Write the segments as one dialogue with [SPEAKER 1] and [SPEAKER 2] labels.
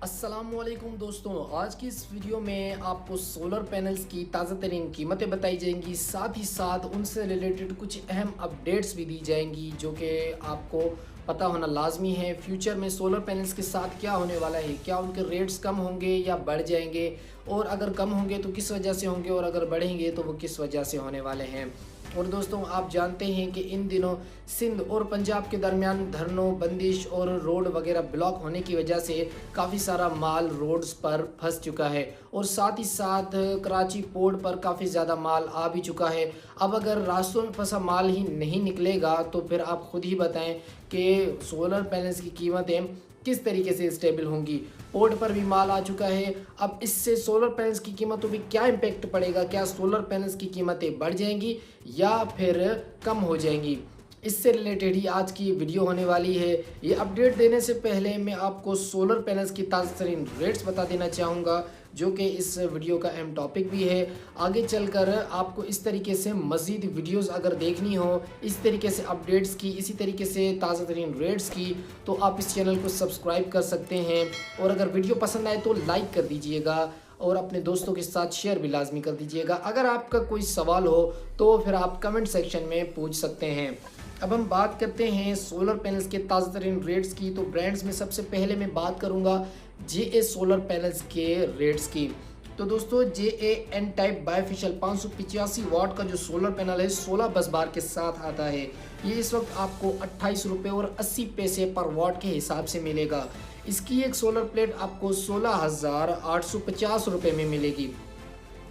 [SPEAKER 1] अस्सलामुअलैकुम दोस्तों, आज की इस वीडियो में आपको सोलर पैनल्स की ताज़ा तरीन कीमतें बताई जाएंगी। साथ ही साथ उनसे रिलेटेड कुछ अहम अपडेट्स भी दी जाएंगी जो कि आपको पता होना लाजमी है। फ्यूचर में सोलर पैनल्स के साथ क्या होने वाला है, क्या उनके रेट्स कम होंगे या बढ़ जाएंगे, और अगर कम होंगे तो किस वजह से होंगे, और अगर बढ़ेंगे तो वो किस वजह से होने वाले हैं। और दोस्तों, आप जानते हैं कि इन दिनों सिंध और पंजाब के दरमियान धरनों, बंदिश और रोड वगैरह ब्लॉक होने की वजह से काफ़ी सारा माल रोड्स पर फंस चुका है, और साथ ही साथ कराची पोर्ट पर काफ़ी ज़्यादा माल आ भी चुका है। अब अगर रास्तों में फंसा माल ही नहीं निकलेगा तो फिर आप खुद ही बताएं कि सोलर पैनल्स की कीमतें किस तरीके से स्टेबल होंगी। पोर्ट पर भी माल आ चुका है। अब इससे सोलर पैनल्स की कीमतों पर क्या इम्पेक्ट पड़ेगा, क्या सोलर पैनल्स की कीमतें बढ़ जाएंगी या फिर कम हो जाएंगी, इससे रिलेटेड ही आज की वीडियो होने वाली है। ये अपडेट देने से पहले मैं आपको सोलर पैनल्स की ताज़ा तरीन रेट्स बता देना चाहूँगा, जो कि इस वीडियो का अहम टॉपिक भी है। आगे चलकर आपको इस तरीके से मज़ीद वीडियोस अगर देखनी हो, इस तरीके से अपडेट्स की, इसी तरीके से ताज़ा तरीन रेट्स की, तो आप इस चैनल को सब्सक्राइब कर सकते हैं। और अगर वीडियो पसंद आए तो लाइक कर दीजिएगा और अपने दोस्तों के साथ शेयर भी लाजमी कर दीजिएगा। अगर आपका कोई सवाल हो तो फिर आप कमेंट सेक्शन में पूछ सकते हैं। अब हम बात करते हैं सोलर पैनल्स के ताज़ा तरीन रेट्स की। तो ब्रांड्स में सबसे पहले मैं बात करूंगा JA सोलर पैनल्स के रेट्स की। तो दोस्तों, JA N टाइप बायफेशियल 585 वाट का जो सोलर पैनल है 16 बस बार के साथ आता है। ये इस वक्त आपको 28 रुपये और 80 पैसे पर वाट के हिसाब से मिलेगा। इसकी एक सोलर प्लेट आपको 16,850 रुपये में मिलेगी।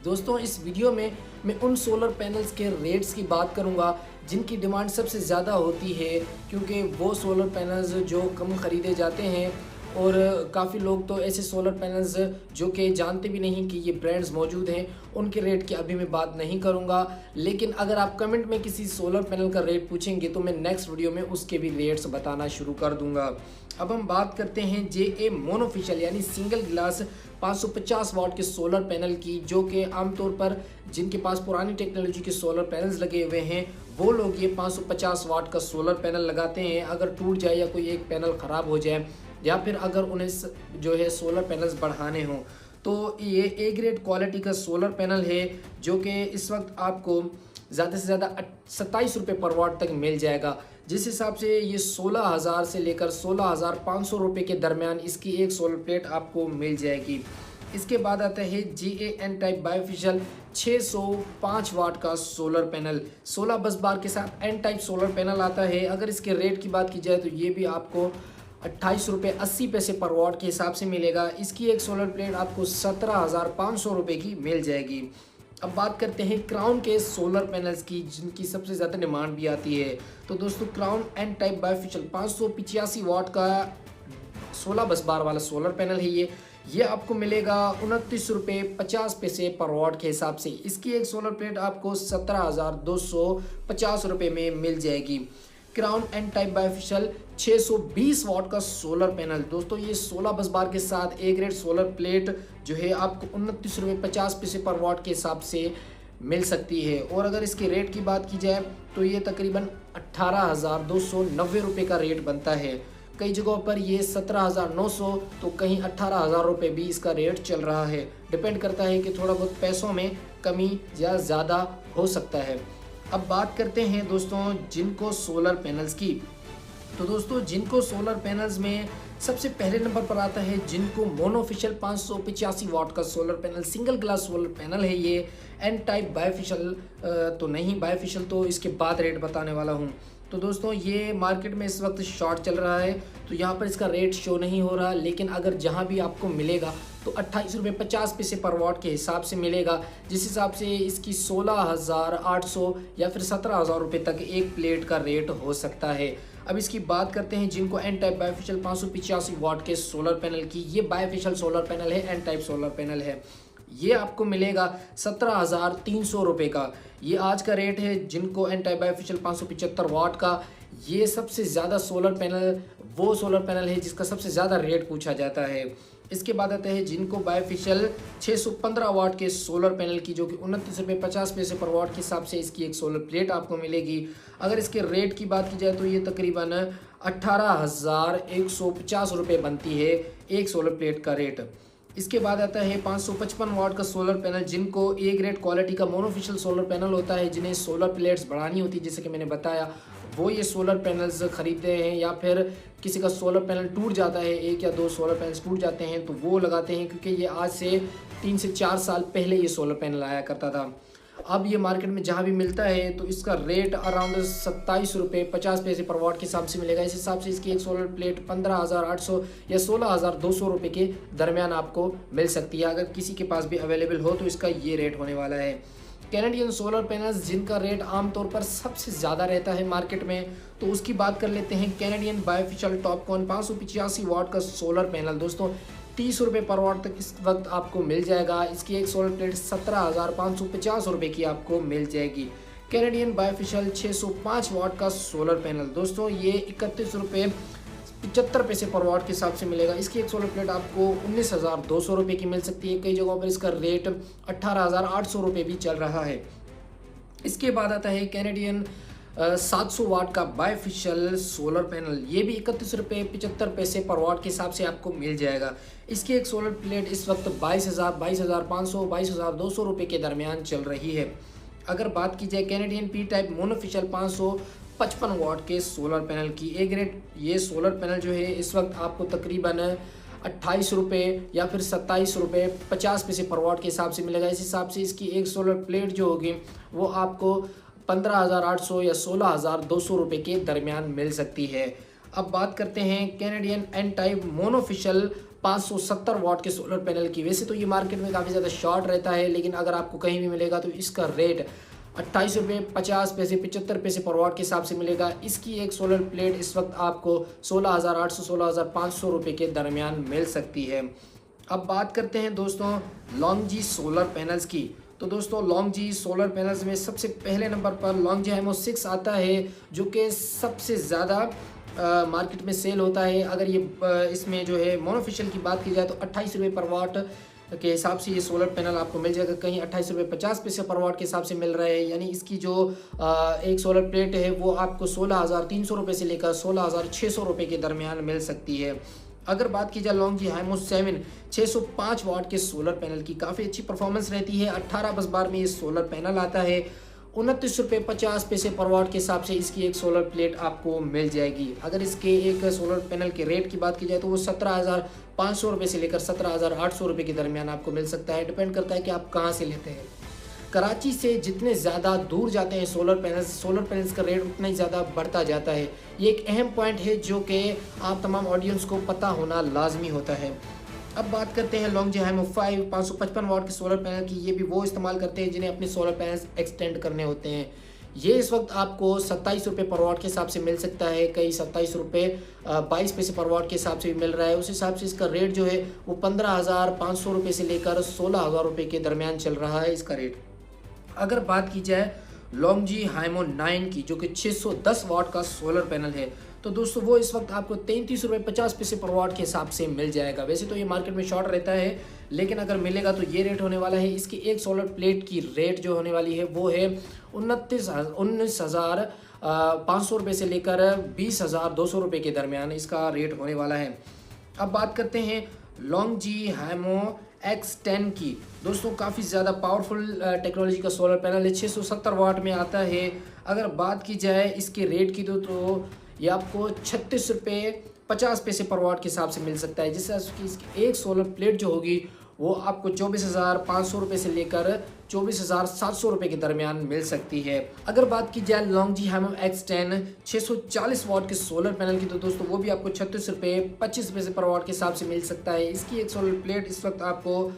[SPEAKER 1] दोस्तों, इस वीडियो में मैं उन सोलर पैनल्स के रेट्स की बात करूंगा जिनकी डिमांड सबसे ज़्यादा होती है, क्योंकि वो सोलर पैनल्स जो कम ख़रीदे जाते हैं, और काफ़ी लोग तो ऐसे सोलर पैनल्स जो कि जानते भी नहीं कि ये ब्रांड्स मौजूद हैं, उनके रेट की अभी मैं बात नहीं करूंगा। लेकिन अगर आप कमेंट में किसी सोलर पैनल का रेट पूछेंगे तो मैं नेक्स्ट वीडियो में उसके भी रेट्स बताना शुरू कर दूंगा। अब हम बात करते हैं JA मोनोफेशियल यानी सिंगल ग्लास 550 वाट के सोलर पैनल की, जो कि आमतौर पर जिनके पास पुरानी टेक्नोलॉजी के सोलर पैनल्स लगे हुए हैं वो लोग ये 550 वाट का सोलर पैनल लगाते हैं। अगर टूट जाए या कोई एक पैनल ख़राब हो जाए, या फिर अगर उन्हें जो है सोलर पैनल्स बढ़ाने हों, तो ये A ग्रेड क्वालिटी का सोलर पैनल है, जो कि इस वक्त आपको ज़्यादा से ज़्यादा 27 रुपये पर वाट तक मिल जाएगा। जिस हिसाब से ये 16,000 से लेकर 16,500 रुपये के दरमियान इसकी एक सोलर प्लेट आपको मिल जाएगी। इसके बाद आता है JA N टाइप बायफेशियल 605 वाट का सोलर पैनल, 16 बस बार के साथ N टाइप सोलर पैनल आता है। अगर इसके रेट की बात की जाए तो ये भी आपको 28 रुपये 80 पैसे पर वाट के हिसाब से मिलेगा। इसकी एक सोलर प्लेट आपको 17,500 रुपये की मिल जाएगी। अब बात करते हैं क्राउन के सोलर पैनल्स की, जिनकी सबसे ज़्यादा डिमांड भी आती है। तो दोस्तों, क्राउन N टाइप बायफेशियल 585 वाट का 16 बस बार वाला सोलर पैनल है। ये आपको मिलेगा 29 रुपये 50 पैसे पर वाट के हिसाब से। इसकी एक सोलर प्लेट आपको 17,250 रुपये में मिल जाएगी। क्राउन N टाइप बायफेशियल 620 वाट का सोलर पैनल, दोस्तों ये 16 बस बार के साथ A ग्रेड सोलर प्लेट जो है आपको 29 रुपये 50 पैसे पर वाट के हिसाब से मिल सकती है। और अगर इसके रेट की बात की जाए तो ये तकरीबन 18,290 रुपये का रेट बनता है। कई जगहों पर ये 17,900 तो कहीं 18,000 रुपये भी इसका रेट चल रहा है। डिपेंड करता है कि थोड़ा बहुत पैसों में कमी या ज़्यादा हो सकता है। अब बात करते हैं दोस्तों जिनको सोलर पैनल्स की। तो दोस्तों, जिनको सोलर पैनल्स में सबसे पहले नंबर पर आता है जिनको मोनोफेशियल 585 वाट का solar panel, single glass solar panel है। ये N टाइप बायफेशियल तो नहीं, बायफेशियल तो इसके बाद रेट बताने वाला हूँ। तो दोस्तों, ये मार्केट में इस वक्त शॉर्ट चल रहा है, तो यहाँ पर इसका रेट शो नहीं हो रहा, लेकिन अगर जहाँ भी आपको मिलेगा तो 28 रुपये 50 पैसे पर वाट के हिसाब से मिलेगा। जिस हिसाब से इसकी 16,800 या फिर 17,000 रुपये तक एक प्लेट का रेट हो सकता है। अब इसकी बात करते हैं जिनको N टाइप बायफेशियल 585 वाट के सोलर पैनल की। ये बायफेशियल सोलर पैनल है, N टाइप सोलर पैनल है। ये आपको मिलेगा 17,300 रुपये का। ये आज का रेट है जिनको N टाइप बायफेशियल 575 वाट का। ये सबसे ज़्यादा सोलर पैनल वो सोलर पैनल है जिसका सबसे ज़्यादा रेट पूछा जाता है। इसके बाद आता है जिनको बायोफिशियल 615 वाट के सोलर पैनल की, जो कि 29 रुपये 50 पैसे पर वाट के हिसाब से इसकी एक सोलर प्लेट आपको मिलेगी। अगर इसके रेट की बात की जाए तो ये तकरीबन 18,150 रुपये बनती है एक सोलर प्लेट का रेट। इसके बाद आता है 555 वाट का सोलर पैनल, जिनको ए ग्रेड क्वालिटी का मोनोफिशियल सोलर पैनल होता है, जिन्हें सोलर प्लेट्स बढ़ानी होती है जैसे कि मैंने बताया, वो ये सोलर पैनल्स ख़रीदते हैं। या फिर किसी का सोलर पैनल टूट जाता है, एक या दो सोलर पैनल्स टूट जाते हैं तो वो लगाते हैं, क्योंकि ये आज से 3 से 4 साल पहले ये सोलर पैनल आया करता था। अब ये मार्केट में जहाँ भी मिलता है तो इसका रेट अराउंड 27 रुपये 50 पैसे पर वाट के हिसाब से मिलेगा। इस हिसाब से इसकी एक सोलर प्लेट 15,800 या 16,200 रुपये के दरमियान आपको मिल सकती है। अगर किसी के पास भी अवेलेबल हो तो इसका ये रेट होने वाला है। कैनेडियन सोलर पैनल्स जिनका रेट आमतौर पर सबसे ज़्यादा रहता है मार्केट में, तो उसकी बात कर लेते हैं। कैनेडियन बायोफिशियल टॉपकॉन 585 वाट का सोलर पैनल दोस्तों 30 रुपये पर वाट तक इस वक्त आपको मिल जाएगा। इसकी एक सोलर प्लेट 17,550 रुपये की आपको मिल जाएगी। कैनेडियन बायोफिशियल 605 वाट का सोलर पैनल दोस्तों ये 31 रुपये 75 पैसे पर वाट के हिसाब से मिलेगा। इसकी एक सोलर प्लेट आपको 19,200 रुपये की मिल सकती है। कई जगहों पर इसका रेट 18,800 रुपये भी चल रहा है। इसके बाद आता है कैनेडियन 700 वाट का बायोफिशियल सोलर पैनल, ये भी 31 रुपये 75 पैसे पर वाट के हिसाब से आपको मिल जाएगा। इसकी एक सोलर प्लेट इस वक्त 22,000, 22,500, 22,200 रुपये के दरमियान चल रही है। अगर बात की जाए कैनेडियन पी टाइप मोनोफिशियल 555 वाट के सोलर पैनल की, ए ग्रेड ये सोलर पैनल जो है इस वक्त आपको तकरीबन 28 रुपये या फिर 27 रुपये 50 पैसे पर वाट के हिसाब से मिलेगा। इस हिसाब से इसकी एक सोलर प्लेट जो होगी वो आपको 15,800 या 16,200 रुपये के दरमियान मिल सकती है। अब बात करते हैं कैनेडियन एन टाइप मोनोफिशियल 570 वाट के सोलर पैनल की। वैसे तो ये मार्केट में काफ़ी ज़्यादा शॉर्ट रहता है, लेकिन अगर आपको कहीं भी मिलेगा तो इसका रेट 28 रुपये 50 पैसे 75 पैसे पर वाट के हिसाब से मिलेगा। इसकी एक सोलर प्लेट इस वक्त आपको 16,800 16,500 रुपये के दरमियान मिल सकती है। अब बात करते हैं दोस्तों लॉन्गजी सोलर पैनल्स की। तो दोस्तों लॉन्गजी सोलर पैनल्स में सबसे पहले नंबर पर लॉन्गजी हाइमो 6 आता है, जो कि सबसे ज़्यादा मार्केट में सेल होता है। अगर ये इसमें जो है मोनोफिशियल की बात की जाए तो 28 रुपये पर वाट के हिसाब से ये सोलर पैनल आपको मिल जाएगा। कहीं 28 रुपये 50 पैसे पर वाट के हिसाब से मिल रहा है। यानी इसकी जो एक सोलर प्लेट है वो आपको 16,300 रुपये से लेकर 16,600 रुपये के दरमियान मिल सकती है। अगर बात की जाए लॉन्गजी हाइमो 7 605 वाट के सोलर पैनल की, काफ़ी अच्छी परफॉर्मेंस रहती है। 18 बस बार में ये सोलर पैनल आता है। 29 रुपये 50 पैसे पर वाट के हिसाब से इसकी एक सोलर प्लेट आपको मिल जाएगी। अगर इसके एक सोलर पैनल के रेट की बात की जाए तो वो 17,500 रुपये से लेकर 17,800 रुपये के दरमियान आपको मिल सकता है। डिपेंड करता है कि आप कहाँ से लेते हैं। कराची से जितने ज़्यादा दूर जाते हैं सोलर पैनल्स का रेट उतना ही ज़्यादा बढ़ता जाता है। ये एक अहम पॉइंट है जो कि आप तमाम ऑडियंस को पता होना लाजमी होता है। अब बात करते हैं लॉन्गजी हाइमो 5 555 वाट के सोलर पैनल की। ये भी वो इस्तेमाल करते हैं जिन्हें अपने सोलर पैनल्स एक्सटेंड करने होते हैं। ये इस वक्त आपको 27 रुपये पर वाट के हिसाब से मिल सकता है। कई 27 रुपये 22 पैसे पर वाट के हिसाब से भी मिल रहा है। उस हिसाब से इसका रेट जो है वो 15,500 रुपये से लेकर 16,000 रुपये के दरमियान चल रहा है इसका रेट। अगर बात की जाए लॉन्गजी हाइमो 9 की, जो कि 610 वाट का सोलर पैनल है, तो दोस्तों वो इस वक्त आपको 33 रुपये 50 पैसे पर वाट के हिसाब से मिल जाएगा। वैसे तो ये मार्केट में शॉर्ट रहता है, लेकिन अगर मिलेगा तो ये रेट होने वाला है। इसकी एक सोलर प्लेट की रेट जो होने वाली है वो है 19,500 रुपये से लेकर 20,200 रुपये के दरमियान इसका रेट होने वाला है। अब बात करते हैं लॉन्गजी हाइमो X10 की। दोस्तों काफ़ी ज़्यादा पावरफुल टेक्नोलॉजी का सोलर पैनल है, 670 वाट में आता है। अगर बात की जाए इसके रेट की तो ये आपको 36 रुपये 50 पैसे पर वाट के हिसाब से मिल सकता है। जिससे इसकी एक सोलर प्लेट जो होगी वो आपको 24,500 रुपये से लेकर 24,700 रुपये के दरमियान मिल सकती है। अगर बात की जाए लॉन्गजी हाइमो X10 640 वाट के सोलर पैनल की, तो दोस्तों वो भी आपको 36 रुपये 25 पैसे पर वाट के हिसाब से मिल सकता है। इसकी एक सोलर प्लेट इस वक्त आपको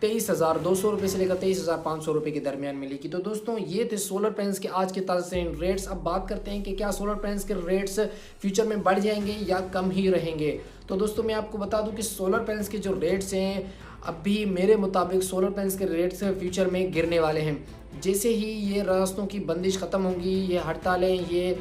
[SPEAKER 1] 23,200 रुपये से लेकर 23,500 रुपये के दरमियान मिलेगी। तो दोस्तों ये थे सोलर पैनल्स के आज के ताज़ा तरीन रेट्स। अब बात करते हैं कि क्या सोलर पैनल्स के रेट्स फ्यूचर में बढ़ जाएंगे या कम ही रहेंगे। तो दोस्तों मैं आपको बता दूं कि सोलर पैनल्स के जो रेट्स हैं अभी मेरे मुताबिक सोलर पैनल्स के रेट्स फ्यूचर में गिरने वाले हैं। जैसे ही ये रास्तों की बंदिश ख़त्म होंगी, ये हड़तालें, ये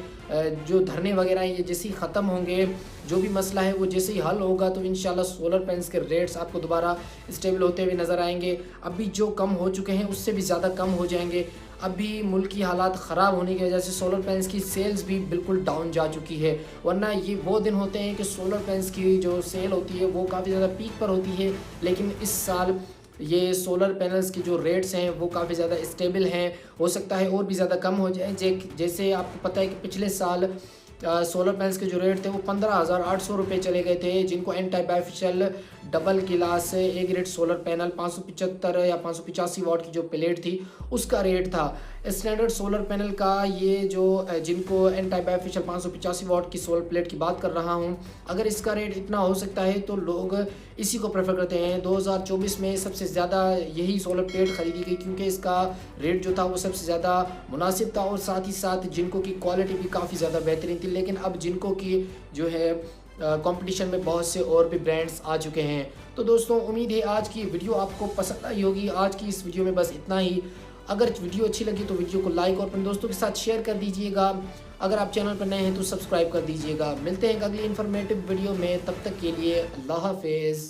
[SPEAKER 1] जो धरने वगैरह हैं, ये जैसे ही ख़त्म होंगे, जो भी मसला है वो जैसे ही हल होगा, तो इंशाल्लाह सोलर पैनल्स के रेट्स आपको दोबारा स्टेबल होते हुए नज़र आएंगे। अभी जो कम हो चुके हैं उससे भी ज़्यादा कम हो जाएंगे। अभी मुल्क की हालात ख़राब होने की वजह से सोलर पैनल्स की सेल्स भी बिल्कुल डाउन जा चुकी है, वरना ये वो दिन होते हैं कि सोलर पैनल्स की जो सेल होती है वो काफ़ी ज़्यादा पीक पर होती है। लेकिन इस साल ये सोलर पैनल्स की जो रेट्स हैं वो काफ़ी ज़्यादा स्टेबल हैं, हो सकता है और भी ज़्यादा कम हो जाए। जैसे आपको पता है कि पिछले साल सोलर पैनल्स के जो रेट थे वो 15,800 रुपये चले गए थे, जिनको एंटी बाइफिशियल डबल गिलास ए ग्रेड सोलर पैनल 575 या 585 वाट की जो प्लेट थी उसका रेट था। स्टैंडर्ड सोलर पैनल का ये जो जिनको एंटी बाइफिशियल 585 वाट की सोलर प्लेट की बात कर रहा हूँ, अगर इसका रेट इतना हो सकता है तो लोग इसी को प्रेफर करते हैं। 2024 में सबसे ज़्यादा यही सोलर प्लेट ख़रीदी गई क्योंकि इसका रेट जो था वो सबसे ज़्यादा मुनासिब था और साथ ही साथ जिनको की क्वालिटी भी काफ़ी ज़्यादा बेहतरीन थी। लेकिन अब जिनको की जो है कंपटीशन में बहुत से और भी ब्रांड्स आ चुके हैं। तो दोस्तों उम्मीद है आज की वीडियो आपको पसंद आई होगी। आज की इस वीडियो में बस इतना ही। अगर वीडियो अच्छी लगी तो वीडियो को लाइक और अपने दोस्तों के साथ शेयर कर दीजिएगा। अगर आप चैनल पर नए हैं तो सब्सक्राइब कर दीजिएगा। मिलते हैं अगली इन्फॉर्मेटिव वीडियो में, तब तक के लिए अल्लाह हाफिज़।